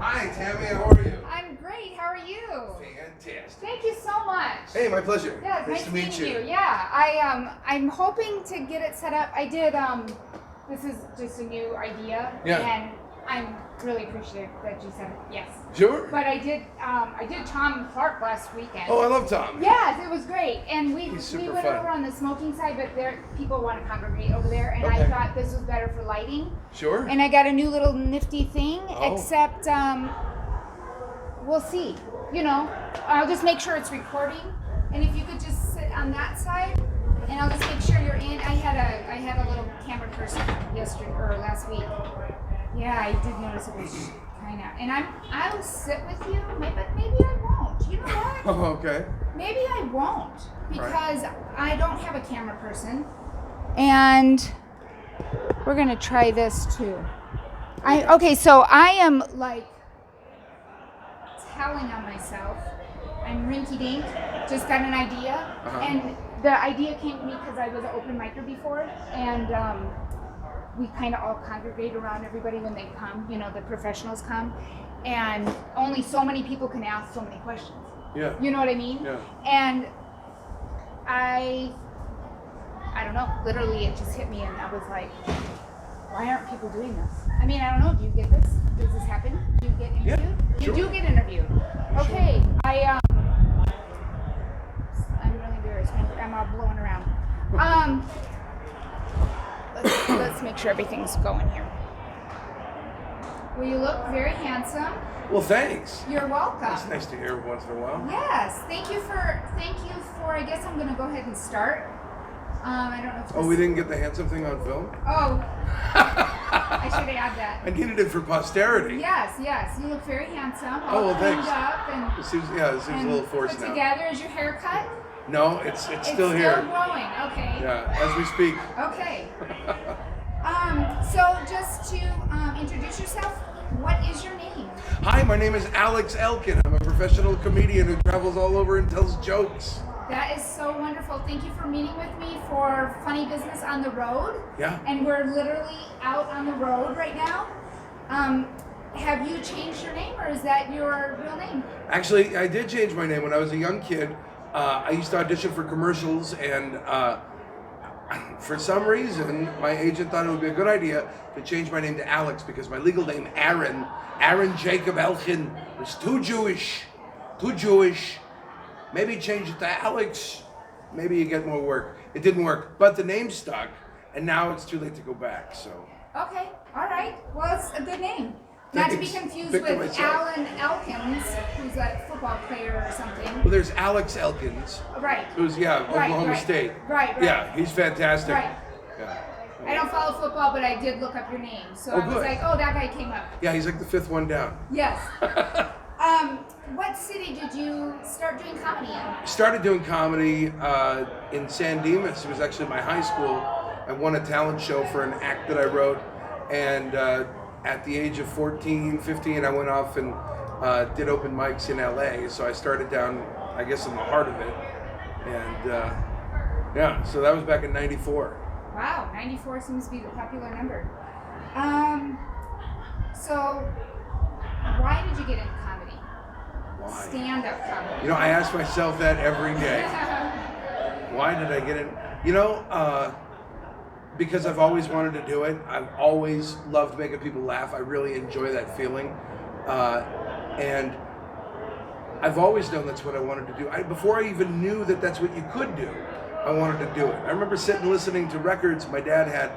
Hi, Tammy. How are you? I'm great. How are you? Fantastic. Thank you so much. Hey, my pleasure. Yeah, nice to meet you. Yeah, I'm hoping to get it set up. I did. This is just a new idea. Yeah. And I'm really appreciative that you said yes. Sure. But I did Tom Clark last weekend. Oh, I love Tom. Yes, it was great. And we He's super went fun. over on the smoking side, but people want to congregate over there, and Okay. I thought this was better for lighting. Sure. And I got a new little nifty thing, Oh. except we'll see. You know, I'll just make sure it's recording. And if you could just sit on that side, and I'll just make sure you're in. I had a little camera person last week. Yeah, I did notice it was kind of. And I'll sit with you, but maybe I won't. You know what? Oh, okay. Maybe I won't because I don't have a camera person. And we're gonna try this too. So I am like telling on myself. I'm rinky dink. Just got an idea, and the idea came to me because I was an open micer before, and we kind of all congregate around everybody when they come. You know, the professionals come, and only so many people can ask so many questions. Yeah. You know what I mean? Yeah. And I don't know. Literally, it just hit me, and I was like, why aren't people doing this? I mean, I don't know. Do you get this? Does this happen? Do you get interviewed? Yeah, sure. You do get interviewed. Okay. I'm really embarrassed. I'm all blowing around. Let's make sure everything's going here. Well, you look very handsome. Well, thanks. You're welcome. It's nice to hear once in a while. Yes. Thank you for. I guess I'm gonna go ahead and start. I don't know if Oh, we didn't get the handsome thing on film? Oh. I should add that. I needed it for posterity. Yes. You look very handsome. Oh, well, thanks. Up and, It seems a little forced put now. together. Is your hair cut? No, it's still here. Still growing. Okay. Yeah, as we speak. Okay. So just to introduce yourself, what is your name? Hi, my name is Alex Elkin. I'm a professional comedian who travels all over and tells jokes. That is so wonderful. Thank you for meeting with me for Funny Business on the Road. Yeah. And we're literally out on the road right now. Have you changed your name, or is that your real name? Actually, I did change my name when I was a young kid. I used to audition for commercials, and for some reason, my agent thought it would be a good idea to change my name to Alex because my legal name, Aaron Jacob Elkin, was too Jewish. Maybe change it to Alex. Maybe you get more work. It didn't work, but the name stuck, and now it's too late to go back. So. Okay, all right. Well, it's a good name. Not to be confused with Alan Elkins, who's a football player or something. Well, there's Alex Elkins. Right. Who's Oklahoma State. Right. Yeah, he's fantastic. Right. Yeah. I don't follow football, but I did look up your name, so I was like, oh, that guy came up. Yeah, he's like the fifth one down. Yes. What city did you start doing comedy in? Started doing comedy in San Dimas. It was actually my high school. I won a talent show for an act that I wrote, and at the age of 14, 15, I went off and did open mics in LA. So I started down, I guess, in the heart of it. And so that was back in 94. Wow, 94 seems to be the popular number. So why did you get into comedy? Why? Stand-up comedy. You know, I ask myself that every day. Why did I get in? You know, because I've always wanted to do it. I've always loved making people laugh. I really enjoy that feeling. And I've always known that's what I wanted to do. Before I even knew that that's what you could do, I wanted to do it. I remember sitting listening to records my dad had,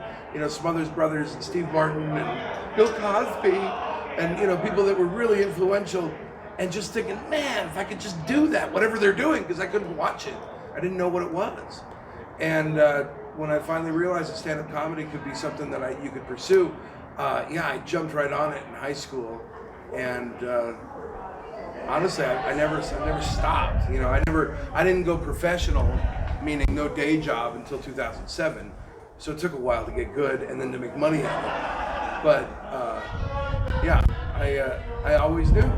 Smothers Brothers and Steve Martin and Bill Cosby and, people that were really influential, and just thinking, man, if I could just do that, whatever they're doing, because I couldn't watch it. I didn't know what it was. And when I finally realized that stand-up comedy could be something that you could pursue, I jumped right on it in high school. And honestly, I never stopped. I didn't go professional, meaning no day job, until 2007. So it took a while to get good and then to make money at it. But I always knew.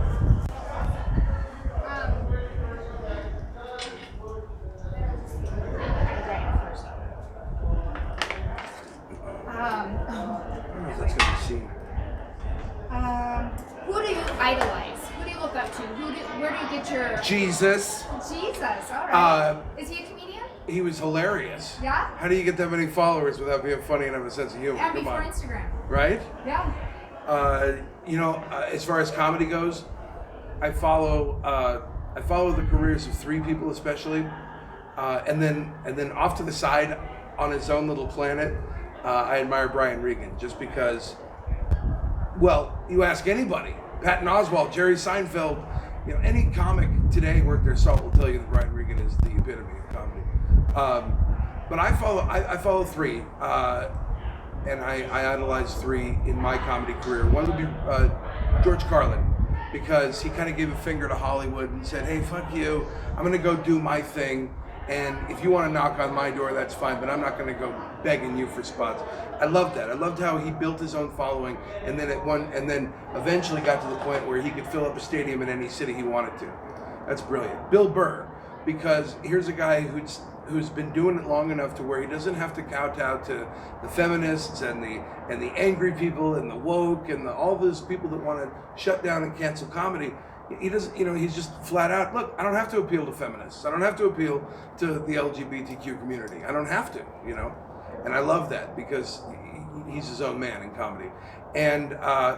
Who do you? idolize? Who do you look up to? Where do you get your Jesus. Jesus? All right. Is he a comedian? He was hilarious. Yeah. How do you get that many followers without being funny and have a sense of humor? And Come before on. Instagram. Right? Yeah. As far as comedy goes, I follow the careers of three people especially, and then off to the side on his own little planet, I admire Brian Regan just because. Well, you ask anybody, Patton Oswalt, Jerry Seinfeld, any comic today worth their salt will tell you that Brian Regan is the epitome of comedy. But I follow three, and I idolize three in my comedy career. One would be George Carlin, because he kind of gave a finger to Hollywood and said, hey, fuck you, I'm going to go do my thing, and if you want to knock on my door, that's fine, but I'm not going to go begging you for spots. I loved that. I loved how he built his own following, and then eventually got to the point where he could fill up a stadium in any city he wanted to. That's brilliant. Bill Burr, because here's a guy who's been doing it long enough to where he doesn't have to kowtow to the feminists and the angry people and the woke and all those people that want to shut down and cancel comedy. He doesn't, he's just flat out, look, I don't have to appeal to feminists. I don't have to appeal to the LGBTQ community. I don't have to, And I love that because he's his own man in comedy. And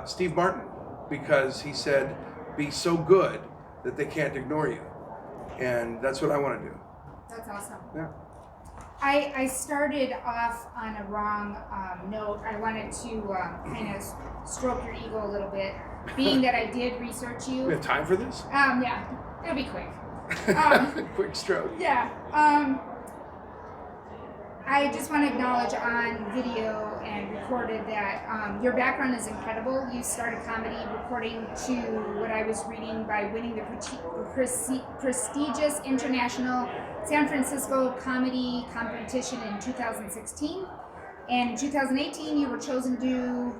Steve Martin, because he said, be so good that they can't ignore you. And that's what I want to do. That's awesome. Yeah. I started off on a wrong note. I wanted to kind of stroke your ego a little bit, being that I did research you. We have time for this? Yeah, it'll be quick. Quick stroke. Yeah. I just want to acknowledge on video and recorded that your background is incredible. You started comedy according to what I was reading by winning the prestigious International San Francisco Comedy Competition in 2016. And in 2018, you were chosen to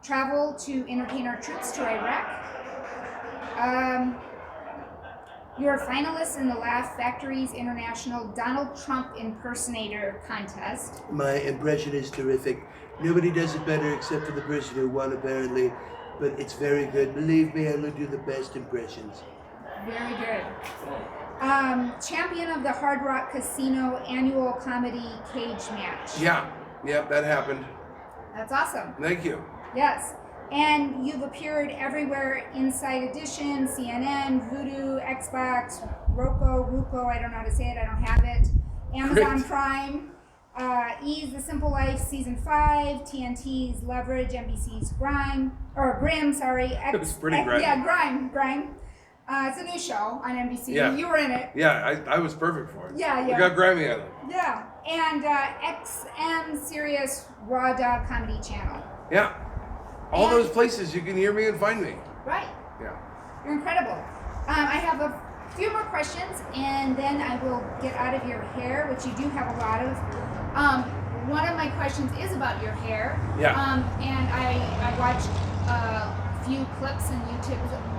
travel to entertain our troops to Iraq. You're a finalist in the Laugh Factory's International Donald Trump Impersonator Contest. My impression is terrific. Nobody does it better except for the person who won, apparently. But it's very good. Believe me, I will do the best impressions. Very good. Champion of the Hard Rock Casino Annual Comedy Cage Match. Yeah, that happened. That's awesome. Thank you. Yes. And you've appeared everywhere: Inside Edition, CNN, Voodoo, Xbox, Ruko, I don't know how to say it, I don't have it, Amazon Great. Prime, Ease the Simple Life Season 5, TNT's Leverage, NBC's Grimm, It was pretty grimy. Yeah, Grimm. It's a new show on NBC. Yeah. You were in it. Yeah, I was perfect for it. Yeah. We got grimy at it. Yeah. And XM Sirius Raw Dog Comedy Channel. Yeah. All And- those places you can hear me and find me. Right. Yeah. You're incredible. I have a few more questions, and then I will get out of your hair, which you do have a lot of. One of my questions is about your hair. Yeah. And I watched a few clips on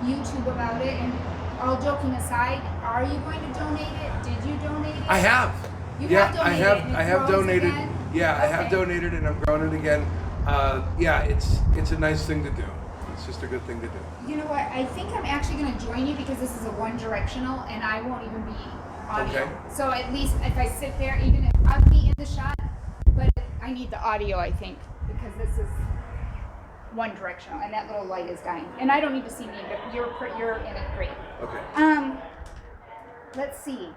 YouTube about it, and all joking aside, are you going to donate it? Did you donate it? I have. You Yeah, have donated it, and it I have grows donated. again? Yeah, I have Okay. donated and I'm growing it again. It's a nice thing to do. It's just a good thing to do. You know what? I think I'm actually going to join you because this is a one directional and I won't even be audio. Okay. So at least if I sit there, even if I'll be in the shot, but I need the audio, I think, because this is one directional and that little light is dying. And I don't need to see me, but you're in it great. Okay. Let's see.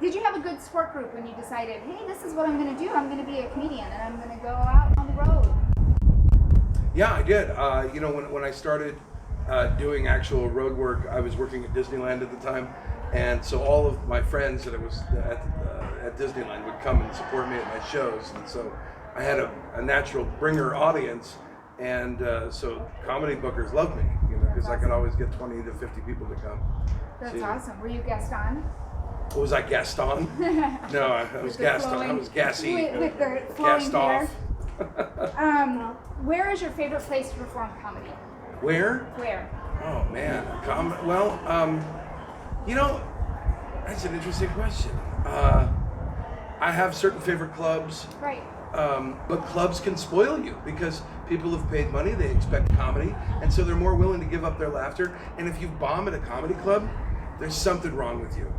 Did you have a good support group when you decided, hey, this is what I'm going to do? I'm going to be a comedian and I'm going to go out on the road. Yeah, I did. When I started doing actual road work, I was working at Disneyland at the time, and so all of my friends that I was at Disneyland would come and support me at my shows, and so I had a natural bringer audience, and so comedy bookers loved me, because I could always get 20 to 50 people to come. That's see me. awesome. Were you guest on? Was I gassed on? No, I was gassed on. I was gassy. With the flowing Gassed hair. off. Where is your favorite place to perform comedy? Where? Where? Oh man, that's an interesting question. I have certain favorite clubs. Right. But clubs can spoil you because people have paid money, they expect comedy, and so they're more willing to give up their laughter. And if you bomb at a comedy club, there's something wrong with you.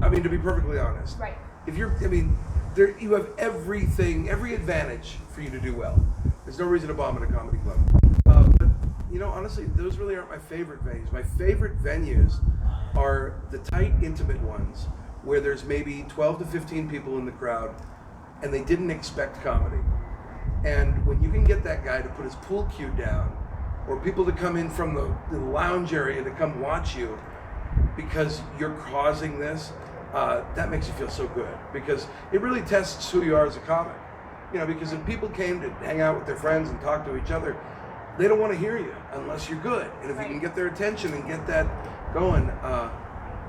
I mean, to be perfectly honest. Right. If you're, I mean, you have everything, every advantage for you to do well. There's no reason to bomb at a comedy club. But, you know, honestly, those really aren't my favorite venues. My favorite venues are the tight, intimate ones where there's maybe 12 to 15 people in the crowd and they didn't expect comedy. And when you can get that guy to put his pool cue down, or people to come in from the lounge area to come watch you because you're causing this, that makes you feel so good, because it really tests who you are as a comic. You know, because if people came to hang out with their friends and talk to each other, they don't want to hear you unless you're good. And if you can get their attention and get that going,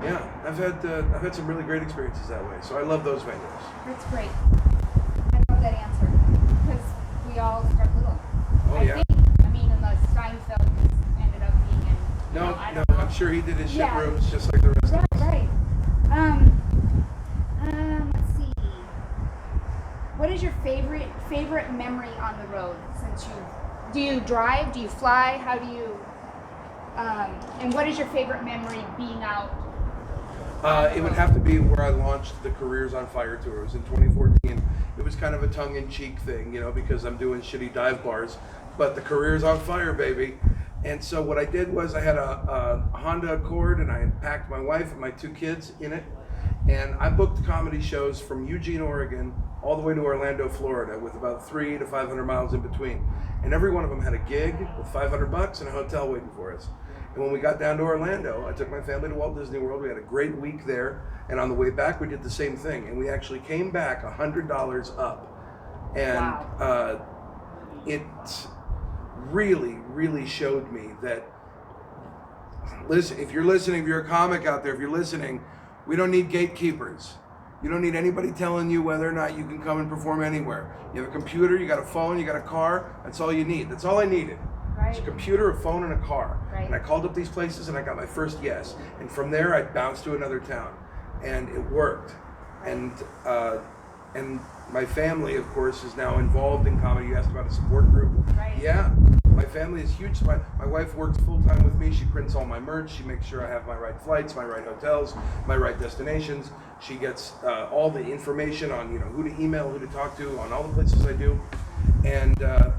yeah, I've had some really great experiences that way. So I love those venues. That's great. I love that answer because we all start little. Oh, I think. I mean, unless Seinfeld ended up being in. No, I no, don't know. I'm sure he did his shit Yeah. rooms just like the rest of us. Right. Let's see. What is your favorite memory on the road? Do you drive? Do you fly? How do you? And what is your favorite memory being out? It would have to be where I launched the Careers on Fire tour. It was in 2014. It was kind of a tongue-in-cheek thing, you know, because I'm doing shitty dive bars, but the Careers on Fire, baby. And so what I did was I had a Honda Accord, and I had packed my wife and my 2 kids in it, and I booked comedy shows from Eugene, Oregon, all the way to Orlando, Florida, with about 300 to 500 miles in between. And every one of them had a gig with $500 and a hotel waiting for us. And when we got down to Orlando, I took my family to Walt Disney World. We had a great week there. And on the way back, we did the same thing. And we actually came back $100 up. And Wow. It really, really showed me that, listen, if you're listening, if you're a comic out there, if you're listening, we don't need gatekeepers. You don't need anybody telling you whether or not you can come and perform anywhere. You have a computer, you got a phone, you got a car. That's all you need. That's all I needed. Right. It's a computer, a phone, and a car. Right. And I called up these places and I got my first yes. And from there I bounced to another town. And it worked. And my family, of course, is now involved in comedy. You asked about a support group. Right. Yeah. My family is huge. My wife works full-time with me. She prints all my merch. She makes sure I have my right flights, my right hotels, my right destinations. She gets all the information on, you know, who to email, who to talk to, on all the places I do. And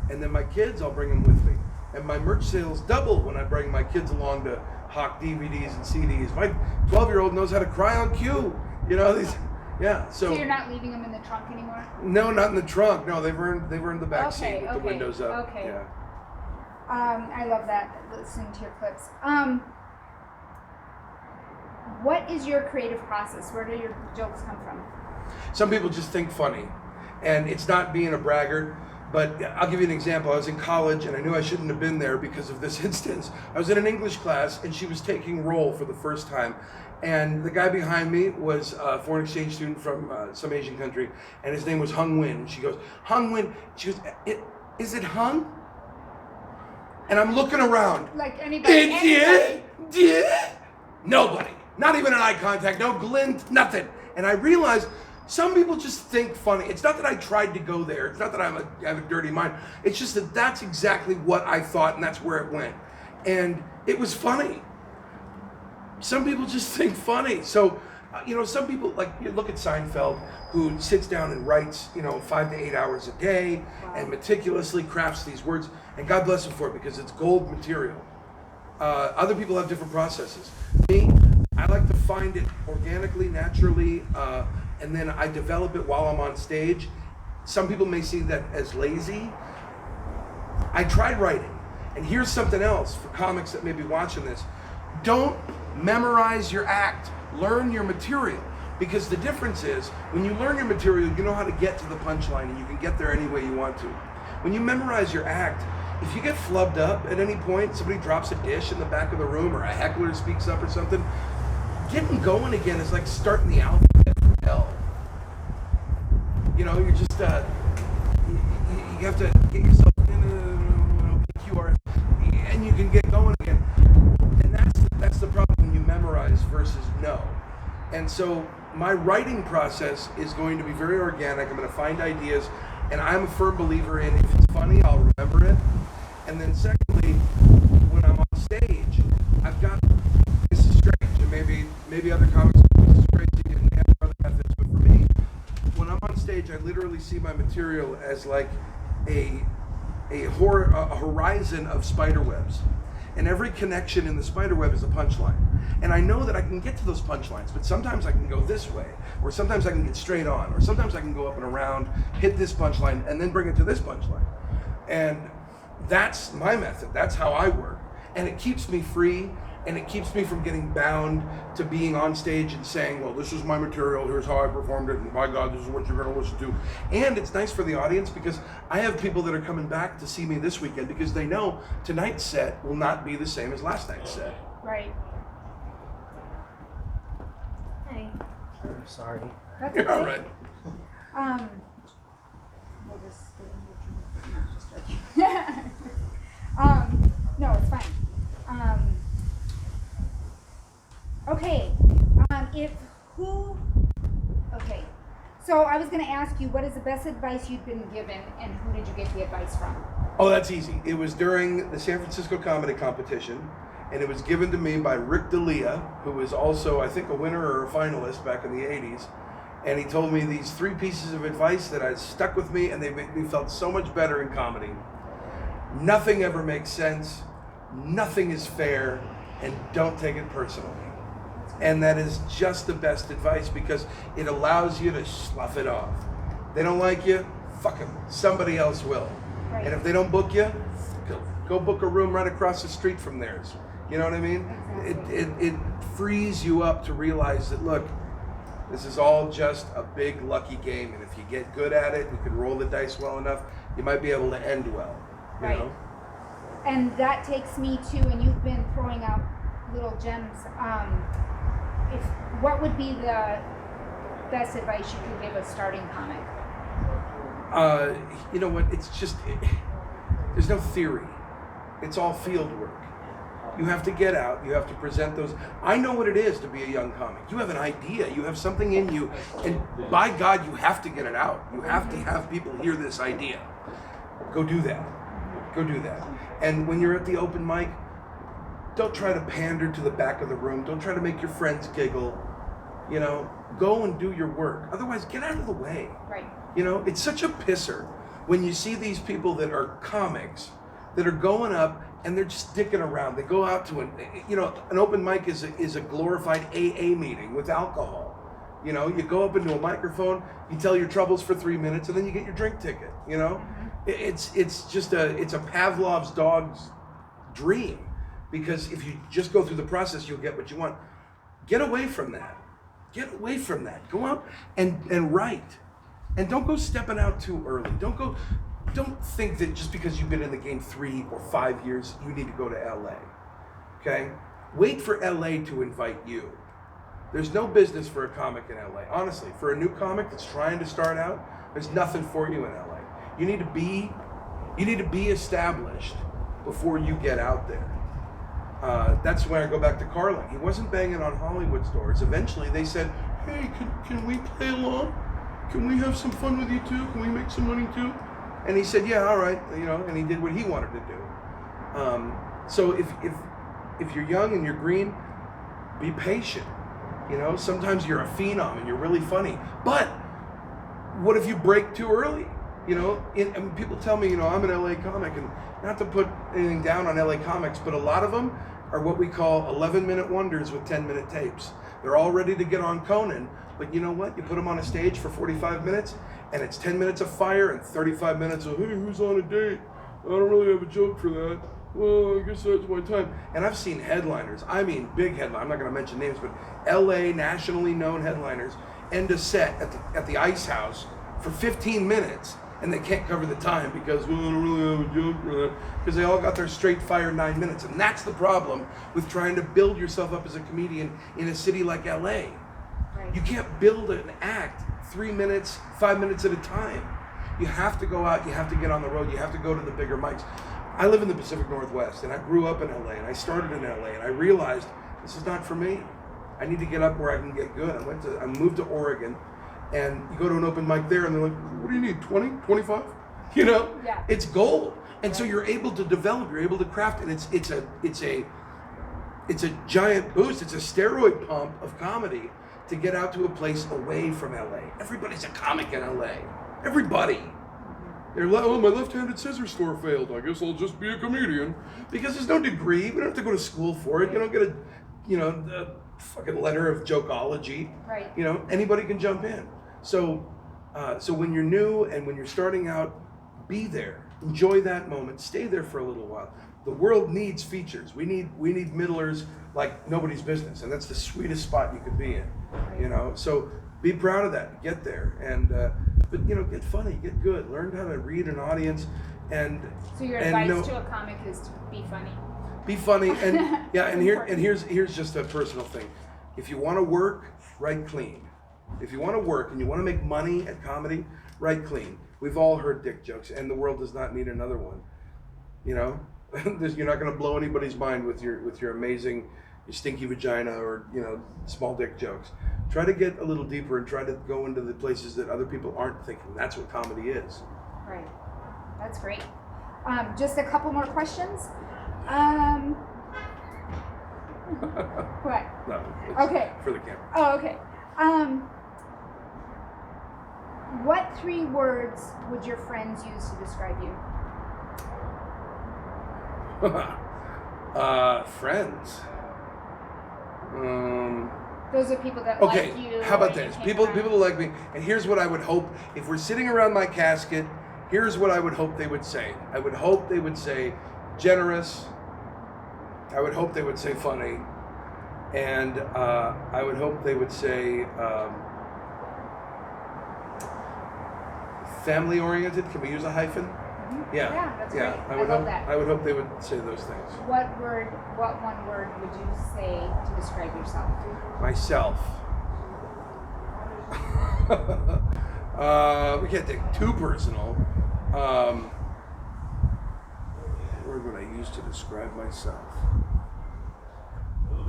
then my kids, I'll bring them with me. And my merch sales double when I bring my kids along to hawk DVDs and CDs. My 12-year-old knows how to cry on cue. You know, these, yeah. So you're not leaving them in the trunk anymore? No, not in the trunk. No, they've earned the back seat with the windows up. Okay. Yeah. I love that, listening to your clips. What is your creative process? Where do your jokes come from? Some people just think funny, and it's not being a braggart, but I'll give you an example. I was in college, and I knew I shouldn't have been there because of this instance. I was in an English class, and she was taking roll for the first time, and the guy behind me was a foreign exchange student from some Asian country, and his name was Hung Win. And she goes, Hung Win. She goes, is it Hung? And I'm looking around. Like anybody? Nobody. Not even an eye contact, no glint, nothing. And I realized some people just think funny. It's not that I tried to go there. It's not that I have a dirty mind. It's just that that's exactly what I thought, and that's where it went. And it was funny. Some people just think funny. So, you know, some people, like, you look at Seinfeld, who sits down and writes, 5 to 8 hours a day and meticulously crafts these words. And God bless him for it, because it's gold material. Other people have different processes. Me, I like to find it organically, naturally, and then I develop it while I'm on stage. Some people may see that as lazy. I tried writing. And here's something else for comics that may be watching this. Don't memorize your act. Learn your material. Because the difference is, when you learn your material, you know how to get to the punchline, and you can get there any way you want to. When you memorize your act, if you get flubbed up at any point, somebody drops a dish in the back of the room, or a heckler speaks up or something, getting going again is like starting the alphabet from hell. You're just, you have to get yourself in PQR, and you can get going again. And that's the problem when you memorize versus know. And so my writing process is going to be very organic. I'm going to find ideas. And I'm a firm believer in if it's funny, I'll remember it. And then secondly, when I'm on stage, I've got, this is strange, and maybe other comics, this is crazy and they have other methods, but for me, when I'm on stage, I literally see my material as like a horizon of spider webs. And every connection in the spider web is a punchline. And I know that I can get to those punchlines, but sometimes I can go this way, or sometimes I can get straight on, or sometimes I can go up and around, hit this punchline, and then bring it to this punchline. And that's my method. That's how I work. And it keeps me free, and it keeps me from getting bound to being on stage and saying, well, this is my material, here's how I performed it, and my God, this is what you're gonna listen to. And it's nice for the audience because I have people that are coming back to see me this weekend because they know tonight's set will not be the same as last night's set. Right. Hey. Sorry. That's You're okay. all right. We'll just no, it's fine. Okay. Okay. So I was going to ask you, what is the best advice you've been given, and who did you get the advice from? Oh, that's easy. It was during the San Francisco Comedy Competition, and it was given to me by Rick D'Elia, who was also, I think, a winner or a finalist back in the 80s. And he told me these 3 pieces of advice that I stuck with me, and they made me felt so much better in comedy. Nothing ever makes sense, nothing is fair, and don't take it personally. And that is just the best advice because it allows you to slough it off. They don't like you, fuck them. Somebody else will. Right. And if they don't book you, go book a room right across the street from theirs. You know what I mean? Exactly. It frees you up to realize that, look, this is all just a big lucky game. And if you get good at it, you can roll the dice well enough, you might be able to end well. You Right. know? And that takes me to, and you've been throwing out little gems. What would be the best advice you could give a starting comic? You know what? It's just, there's no theory. It's all field work. You have to get out. You have to present those. I know what it is to be a young comic. You have an idea. You have something in you. And by God, you have to get it out. You have to have people hear this idea. Go do that. Go do that. And when you're at the open mic, don't try to pander to the back of the room. Don't try to make your friends giggle. You know, go and do your work. Otherwise, get out of the way. Right. You know, it's such a pisser when you see these people that are comics that are going up and they're just dicking around. They go out to an open mic is a glorified AA meeting with alcohol. You know, you go up into a microphone, you tell your troubles for 3 minutes, and then you get your drink ticket. You know, it's a Pavlov's dog's dream. Because if you just go through the process, you'll get what you want. Get away from that. Get away from that. Go out and write. And don't go stepping out too early. Don't think that just because you've been in the game 3 or 5 years, you need to go to LA. Okay? Wait for LA to invite you. There's no business for a comic in LA. Honestly, for a new comic that's trying to start out, there's nothing for you in LA. You need to be established before you get out there. That's when I go back to Carlin. He wasn't banging on Hollywood doors. Eventually they said, hey, can we play along? Can we have some fun with you too? Can we make some money too? And he said, yeah, all right, you know, and he did what he wanted to do. So if you're young and you're green, be patient. You know, sometimes you're a phenom and you're really funny. But what if you break too early? You know, and people tell me, you know, I'm an LA comic, and not to put anything down on LA comics, but a lot of them are what we call 11-minute wonders with 10-minute tapes. They're all ready to get on Conan, but you know what? You put them on a stage for 45 minutes, and it's 10 minutes of fire and 35 minutes of, hey, who's on a date? I don't really have a joke for that. Well, I guess that's my time. And I've seen headliners, I mean big headliners, I'm not going to mention names, but LA nationally known headliners end a set at the Ice House for 15 minutes, and they can't cover the time because, well, I don't really have a joke for that, because they all got their straight fire 9 minutes. And that's the problem with trying to build yourself up as a comedian in a city like LA. Right. You can't build an act 3 minutes, 5 minutes at a time. You have to go out, you have to get on the road, you have to go to the bigger mics. I live in the Pacific Northwest, and I grew up in LA, and I started in LA, and I realized this is not for me. I need to get up where I can get good. I moved to Oregon, and you go to an open mic there, and they're like, what do you need, 20, 25? You know, Yeah. it's gold. And so you're able to develop, you're able to craft, and it's a giant boost. It's a steroid pump of comedy to get out to a place away from LA. Everybody's a comic in LA. Everybody. They're like, oh, my left-handed scissor store failed. I guess I'll just be a comedian. Because there's no degree. We don't have to go to school for it. You don't get a fucking letter of jokeology. Right. You know, anybody can jump in. So when you're new and when you're starting out, be there. Enjoy that moment. Stay there for a little while. The world needs features. We need middlers like nobody's business, and that's the sweetest spot you could be in. Right. You know, so be proud of that. Get there, and but you know, get funny, get good. Learn how to read an audience, and So your advice to a comic is to be funny. be funny, and yeah, and here's just a personal thing. If you want to work, write clean. If you want to work and you want to make money at comedy, write clean. We've all heard dick jokes, and the world does not need another one. You know, you're not going to blow anybody's mind with your amazing, your stinky vagina or small dick jokes. Try to get a little deeper and try to go into the places that other people aren't thinking. That's what comedy is. Right. That's great. Just a couple more questions. What? No. Okay. For the camera. Oh, okay. What 3 words would your friends use to describe you? Friends. Those are people that Okay, like you. how about or you this? hang People around. who like me, and here's what I would hope, if we're sitting around my casket, here's what I would hope they would say. I would hope they would say generous. I would hope they would say funny. And I would hope they would say family oriented. Can we use a hyphen? Mm-hmm. Yeah. Yeah, that's yeah. great. I would love hope that. I would hope they would say those things. What one word would you say to describe yourself? Myself. We can't take too personal. What word would I use to describe myself?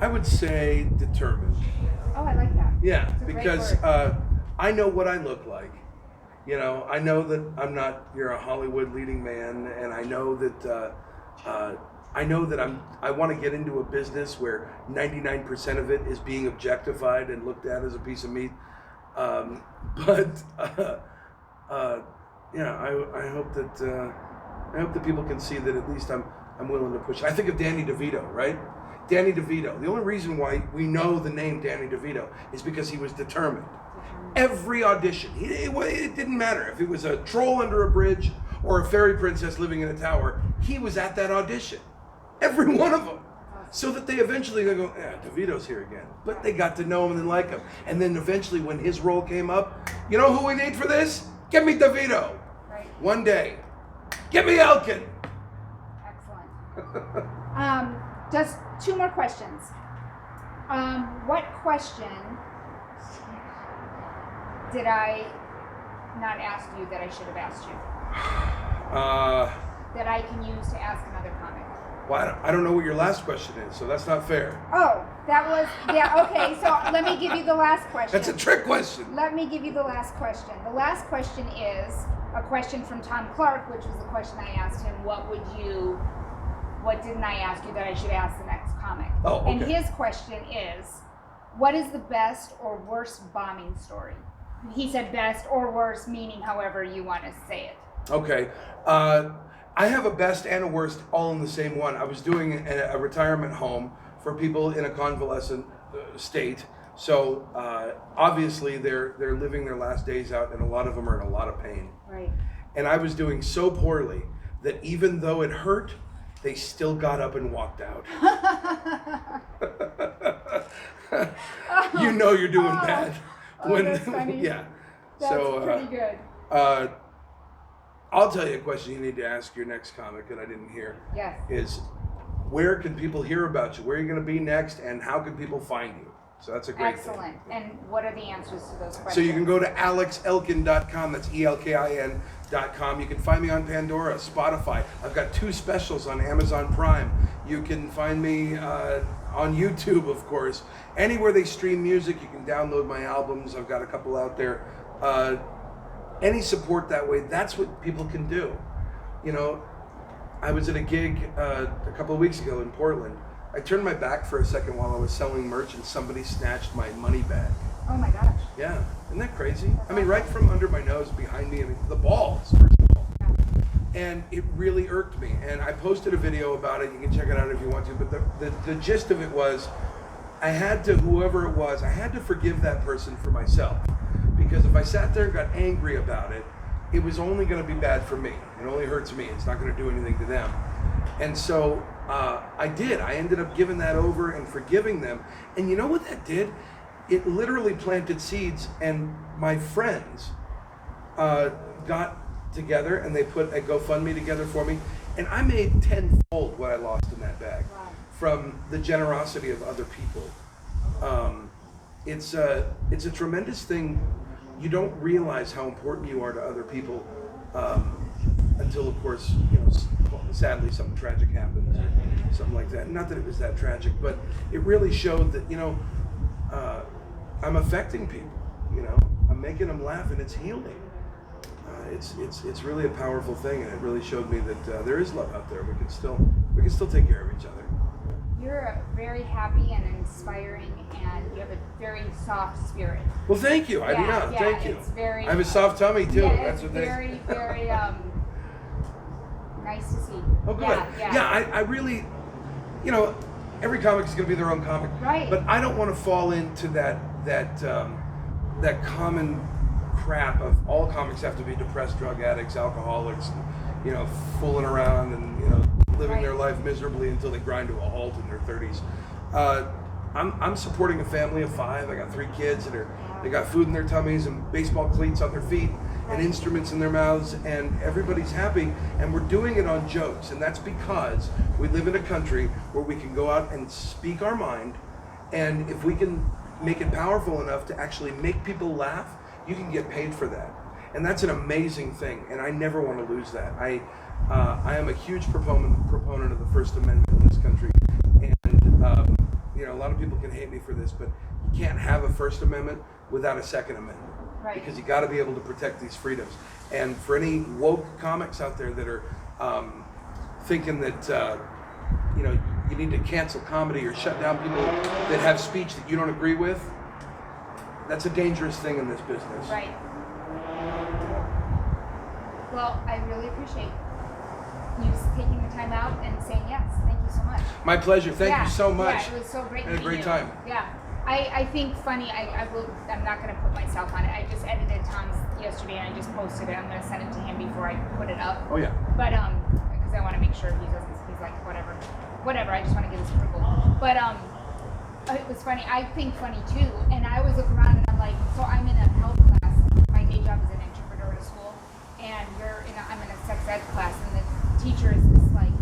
I would say determined. Oh, I like that. Yeah, It's a great because word. I know what I look like. You know, I know that you're a Hollywood leading man, and I know that I want to get into a business where 99% of it is being objectified and looked at as a piece of meat. But I hope that people can see that at least I'm willing to push. I think of Danny DeVito, right? Danny DeVito. The only reason why we know the name Danny DeVito is because he was determined. Every audition, it didn't matter if it was a troll under a bridge or a fairy princess living in a tower, he was at that audition. Every one of them. So that they eventually go, yeah, DeVito's here again. But they got to know him and like him. And then eventually when his role came up, you know who we need for this? Give me DeVito. Right. One day. Give me Elkin. Excellent. Just 2 more questions. What question did I not ask you that I should have asked you? That I can use to ask another comic? Well, I don't know what your last question is, so that's not fair. Oh, that was, yeah, okay, so let me give you the last question. That's a trick question. Let me give you the last question. The last question is a question from Tom Clark, which was the question I asked him, what didn't I ask you that I should ask the next comic? Oh, okay. And his question is, what is the best or worst bombing story? He said best or worst, meaning however you want to say it. Okay. I have a best and a worst all in the same one. I was doing a retirement home for people in a convalescent state. So obviously they're living their last days out, and a lot of them are in a lot of pain. Right. And I was doing so poorly that even though it hurt, they still got up and walked out. You know you're doing bad. That's funny. Yeah. That's So pretty good. I'll tell you a question you need to ask your next comic that I didn't hear. Yes. Is where can people hear about you? Where are you going to be next? And how can people find you? So that's a great Excellent. thing. And what are the answers to those questions? So you can go to alexelkin.com. That's ELKIN.com. You can find me on Pandora, Spotify. I've got 2 specials on Amazon Prime. You can find me on YouTube, of course. Anywhere they stream music, you can download my albums. I've got a couple out there. any support that way, that's what people can do. You know, I was at a gig a couple of weeks ago in Portland. I turned my back for a second while I was selling merch and somebody snatched my money bag. Oh my gosh. Yeah, isn't that crazy? I mean, right from under my nose, behind me, I mean, the balls, first of all. And it really irked me. And I posted a video about it. You can check it out if you want to. But the gist of it was, I had to, whoever it was, I had to forgive that person for myself. Because if I sat there and got angry about it, it was only going to be bad for me. It only hurts me. It's not going to do anything to them. And so I did. I ended up giving that over and forgiving them. And you know what that did? It literally planted seeds. And my friends got together and they put a GoFundMe together for me, and I made tenfold what I lost in that bag from the generosity of other people. It's a tremendous thing. You don't realize how important you are to other people until, of course, you know, sadly something tragic happens or something like that. Not that it was that tragic, but it really showed that, you know, I'm affecting people. You know, I'm making them laugh, and it's healing. It's really a powerful thing, and it really showed me that there is love out there. We can still take care of each other. You're very happy and inspiring, and you have a very soft spirit. Well, thank you. Thank you. It's very. I have a soft tummy too. Yeah, That's it's what they. very nice to see. Oh, good. Yeah. I really, you know, every comic is going to be their own comic. Right. But I don't want to fall into that common crap of all comics have to be depressed drug addicts, alcoholics, and, you know, fooling around and, you know, living their life miserably until they grind to a halt in their 30s. I'm supporting a family of 5. I got 3 kids they got food in their tummies and baseball cleats on their feet and instruments in their mouths, and everybody's happy, and we're doing it on jokes. And that's because we live in a country where we can go out and speak our mind, and if we can make it powerful enough to actually make people laugh, you can get paid for that. And that's an amazing thing, and I never want to lose that. I am a huge proponent of the First Amendment in this country, and you know, a lot of people can hate me for this, but you can't have a First Amendment without a Second Amendment, because you got to be able to protect these freedoms. And for any woke comics out there that are thinking that you know, you need to cancel comedy or shut down people that have speech that you don't agree with, that's a dangerous thing in this business. Right. Well, I really appreciate you taking the time out and saying yes. Thank you so much. My pleasure. Thank you so much. Yeah, it was so great. I had a great time. Yeah. I think funny. I'm not going to put myself on it. I just edited Tom's yesterday and I just posted it. I'm going to send it to him before I put it up. Oh yeah. But because I want to make sure he doesn't. He's like whatever. I just want to get his approval. But it was funny. I think funny too. And I always look around and I'm like, so I'm in a health class. My day job is an interpreter at a school, and I'm in a sex ed class, and the teacher is just like,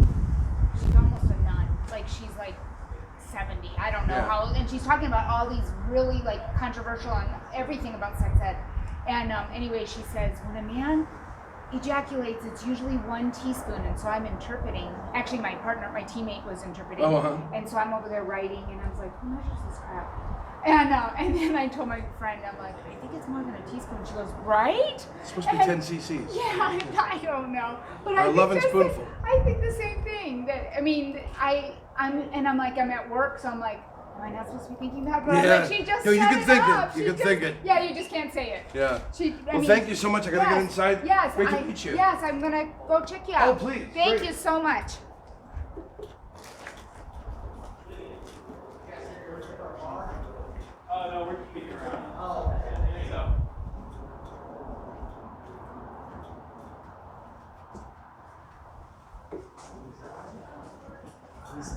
she's almost a nun. Like she's like 70. I don't know how old, and she's talking about all these really like controversial and everything about sex ed. And anyway, she says when a man ejaculates, it's usually 1 teaspoon, and so I'm interpreting. Actually, my teammate was interpreting, and so I'm over there writing, and I was like, who measures this crap? And then I told my friend, I'm like, I think it's more than a teaspoon. She goes, right? It's supposed to be 10 cc's. Yeah, I don't know, but a loving spoonful. I think the same thing. That I mean, I'm like, I'm at work, so I'm like, am I not supposed to be thinking that? But like, she just you set can it think up. it. You can think it. Yeah, you just can't say it. Yeah. I mean, thank you so much. I gotta get inside. Yes, Great to meet you. Yes, I'm gonna go check you out. Oh, please. Thank you so much. No, we're just beating around. So.